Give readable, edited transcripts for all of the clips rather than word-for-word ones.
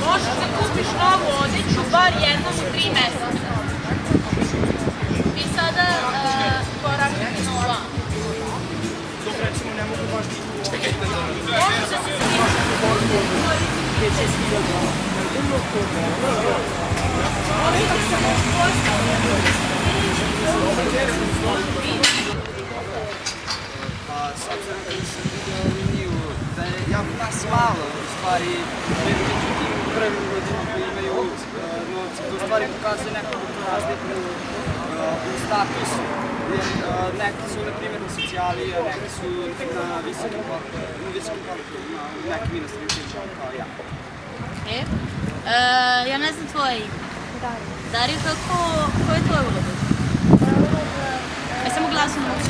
Možeš da kupiš novu odeću bar jednom u 3 meseca. I sada korakati na ovam. Možeš da se snimaš. Jako nas malo, u stvari, međutim, u prvim godinama koji imaju novci, to u stvari pokazuje nekako razliku u statusu, jer neki su, na primjer, na socijali, a neki su na visokim kvalitima, u nekim inostranim firmama kao ja. Ja ne znam tvoje ime. Dariju, ko je tvoja uloga? Samo glasom mogu.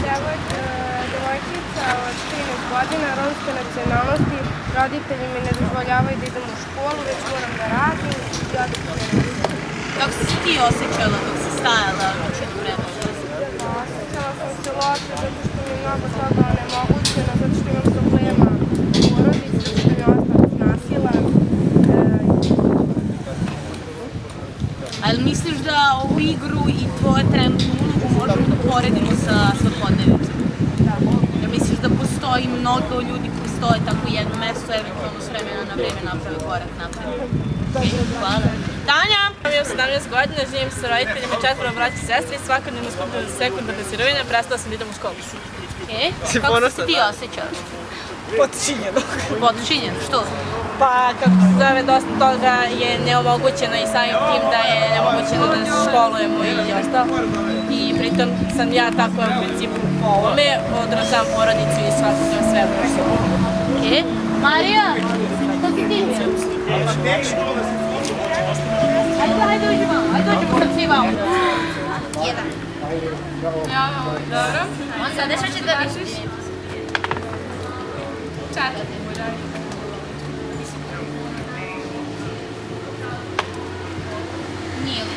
Devojčica od 13 godina, romske nacionalnosti, roditelji mi ne dozvoljavaju da idem u školu, već moram da radim i odem u školu. Kako si ti osjećala dok si stajala učinu vremena? Osjećala sam se loše zato što mi je mnogo toga onemogućeno, zato što imam problema u porodici, zato što mi je otac nasilan. Ali misliš da ovu igru i tvoje trenutnu ulogu možemo da poredimo sa svakodnevnicom? Ja misliš da postoji mnogo ljudi koji stoje tako u jednom mestu, eventualno s vremena na vreme naprave korak napred? Hvala. Tanja! Imam 17 godina, živim sa roditeljima, 4 braća i sestre i svakodnevno skupljam sekundarne sirovine, prestala sam da idem u školu. Kako se ti osjećaš? Podčinjeno. Podčinjeno, što? Pa, kako se zove, dosta toga je neomogućeno i samim tim da je neomogućeno da se školujemo i ostalo. I pritom sam ja tako u principu po ovome, odražavam porodicu i svakodnevno sve vrlo. Marija, kako ti ti? Ajde uđemo, sad svi vamo. Jedan. Dobro. Sada što će da vidiš? Četiri. Nije li?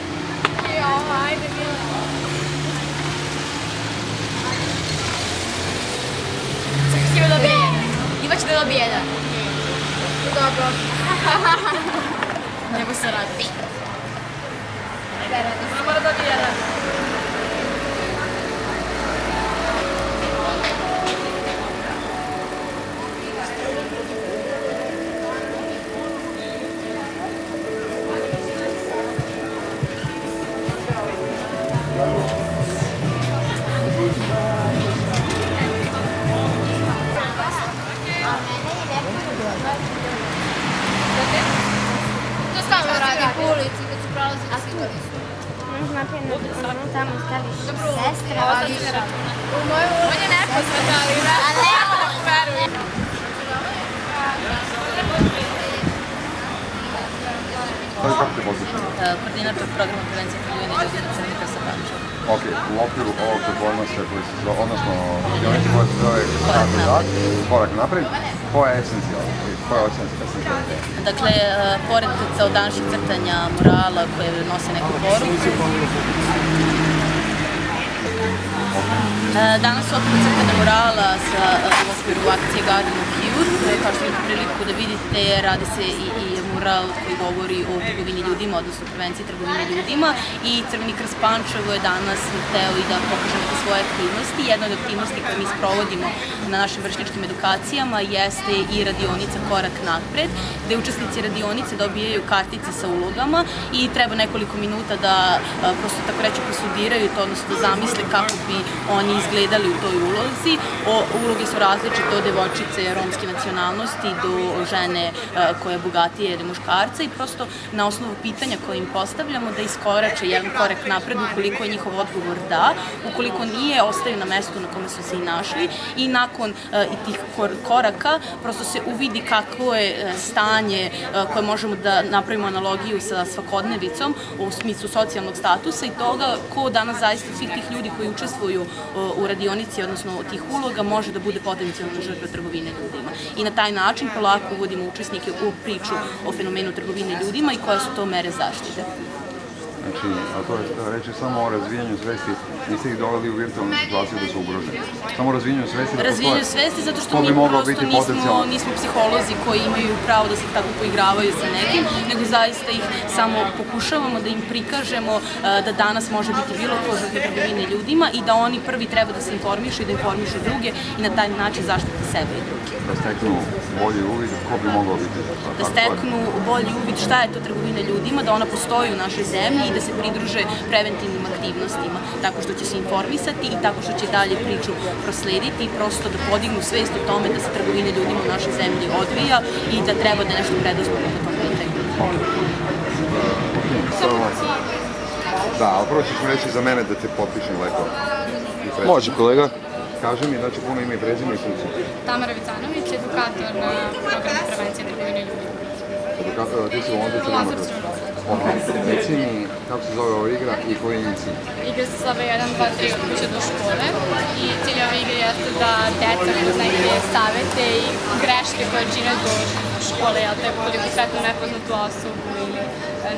Ajde, Mila. Sada će da dobije jedan. Iva će da dobije jedan. Dobro. Nego se radi. Ona mora dobije jedan. To stalno radi po ulici kad su prolazili svi ulici. Možeš napraviti na drugom, tamo staviš sestre, odiša. On je neposred, ali veruj. Kako te poslušamo? Koordinator programa prevencije poljubljene ljudi na Crveni krst Pancevo. Ok, u okviru ovog performansa koji se zove, odnosno radionice koja se zove kako da, korak naprijed, koja je esencija? Koja je esencija? Dakle, pored caodanšnjih crtanja murala koje nose neku poruku, danas su opet crtane murala u okviru akcije Garden of Youth. Kao što imate priliku da vidite, radi se i mural koji govori o trgovini ljudima, odnosno prevenciji trgovine ljudima, i Crveni krst Pančevo je danas hteo i da pokaže neke svoje aktivnosti. Jedna od aktivnosti koje mi sprovodimo na našim vršnjačkim edukacijama jeste i radionica Korak napred, gde učesnici radionice dobijaju kartice sa ulogama i treba nekoliko minuta da prosto tako reći postudiraju to, odnosno da zamisle kako bi oni izgledali u toj ulozi. Uloge su različite od devojčice romske nacionalnosti do žene koja je bogatije ili muškarca, i prosto na osnovu pitanja koje im postavljamo da iskorače jedan korak napred ukoliko je njihov odgovor da, ukoliko nije, ostaju na mestu na kome su se i našli, i nakon i tih koraka prosto se uvidi kako je stanje koje možemo da napravimo analogiju sa svakodnevicom u smislu socijalnog statusa i toga ko danas zaista svih tih ljudi koji učestvuju u radionici, odnosno tih uloga, može da bude potencijalna žrtva trgovine ljudima. I na taj način polako uvodimo učesnike u priču o fenomenu trgovine ljudima i koje su to mere zaštite. Znači, a to je reći samo o razvijanju svesti, niste ih doveli u virtualnu situaciju da su ugroženi. Samo o razvijanju svesti da postoje. Razvijanju svesti zato što mi prosto nismo psiholozi koji imaju pravo da se tako poigravaju sa nekim, nego zaista ih samo pokušavamo da im prikažemo da danas može biti bilo ko žrtva trgovine ljudima i da oni prvi treba da se informišu i da informišu druge i na taj način zaštiti sebe i druge. Da steknu bolji uvid, ko bi mogao biti? Da steknu bolji uvid šta je to trgovina ljudima, da ona postoji u našoj zemlji i da se pridruže preventivnim aktivnostima, tako što će se informisati i tako što će dalje priču proslediti i prosto da podignu svest o tome da se trgovina ljudima u našoj zemlji odvija i da treba da nešto preduzmemo po tom pitanju. Da, ali prvo ćeš mi reći za mene da te potpišem lepo. Može, kolega. Kaži mi, znači puno ime i prezime i funkcije. Tamara Vicanović, edukator na programu prevencije trgovine ljudima. Edukator, ti si volonter Crvenog krsta. Ok, reci mi kako se zove ova igra i koji je njen cilj? Igra se zove 1, 2, 3 kuće do škole i cilj ove igre jeste da deca kroz neke savete i greške koje čine do škole, jel te, koliko sretnu nepoznatu osobu ili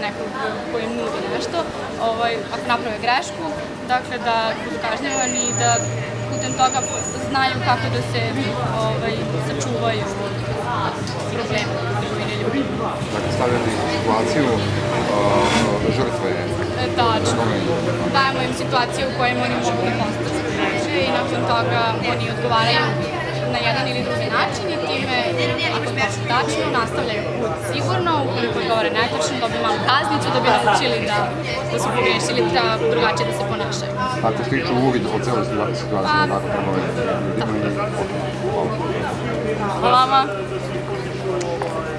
nekog koji im nudi nešto, ako naprave grešku, dakle da budu kažnjavani i da putem toga znaju kako da se sačuvaju od problema trgovine ljudima. Dakle, stavljati situaciju žrtve. Tačno. Dajemo im situaciju u kojoj oni mogu da postanu greše i nakon toga oni odgovaraju na jedan ili drugi način i time, ako je to tačno, nastavljaju put sigurno, ukoliko odgovore netačno, dobiju malu kaznicu da bi naučili da su pogrešili, da drugačije da se ponašaju. Tako stiču uvid o celoj situaciji, tako treba ljudima i... Hvala vama.